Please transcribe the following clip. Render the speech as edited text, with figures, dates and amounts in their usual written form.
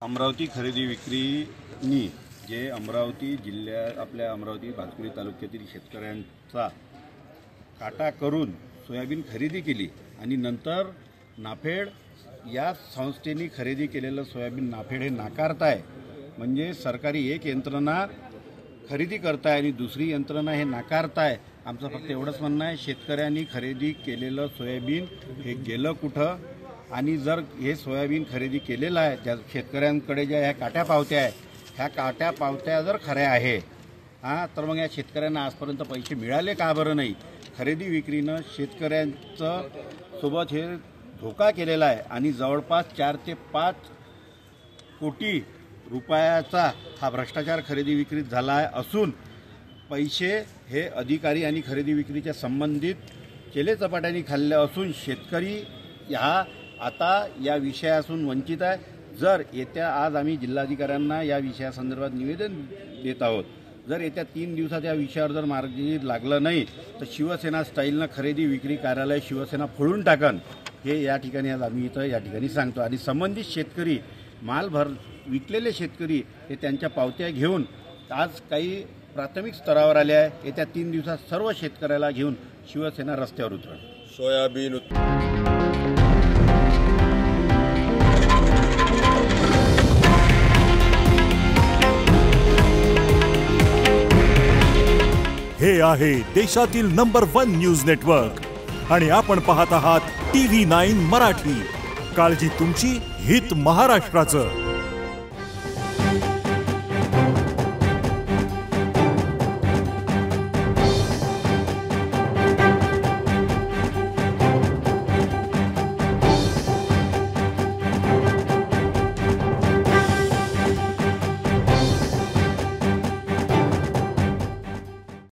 अमरावती खरेदी विक्रीनी जे अमरावती जिल्ह्यात आपल्या अमरावती भातकुली तालुक्यातील शेतकऱ्यांचा काटा करून सोयाबीन खरेदी केली आणि नंतर नाफेड या संस्थेने खरेदी केलेलं सोयाबीन नाफेड हे नाकारताय। म्हणजे सरकारी एक यंत्रणा खरेदी करताय आणि दुसरी यंत्रणा हे नाकारताय। आमचं फक्त एवढंच म्हणणं आहे, शेतकऱ्यांनी खरेदी केलेलं सोयाबीन हे गेलं कुठं? आणि जर हे सोयाबीन खरेदी केलेलं आहे, ज्या शेतकऱ्यांकडे ज्या ह्या काट्या पावत्या आहे, ह्या काट्या पावत्या जर खऱ्या आहे तर मग या शेतकऱ्यांना आजपर्यंत पैसे मिळाले का बरं नाही? खरेदी विक्रीनं शेतकऱ्यांचं सोबत हे धोका केलेला आहे आणि जवळपास 4 ते 5 कोटी रुपयाचा हा भ्रष्टाचार खरेदी विक्रीत झाला आहे असून पैसे हे अधिकारी आणि खरेदी विक्रीच्या संबंधित केले चपाट्यांनी खाल्ले असून शेतकरी ह्या आता या विषयापासून वंचित आहे। जर येत्या आज आम्ही जिल्हाधिकाऱ्यांना या विषयासंदर्भात निवेदन देत आहोत। जर येत्या 3 दिवसात या विषयावर जर मार्ग लागलं नाही तर शिवसेना स्टाईलनं खरेदी विक्री कार्यालय शिवसेना फोडून टाकन, हे या ठिकाणी आज आम्ही इथं या ठिकाणी सांगतो। आणि संबंधित शेतकरी विकलेले शेतकरी हे त्यांच्या पावत्या घेऊन आज काही प्राथमिक स्तरावर आले आहे। येत्या 3 दिवसात सर्व शेतकऱ्याला घेऊन शिवसेना रस्त्यावर उतरेल। सोयाबीन हे आहे देशातील नंबर 1 न्यूज नेटवर्क आणि आपण पाहत आहात TV9 मराठी। काळजी तुमची, हित महाराष्ट्राचं।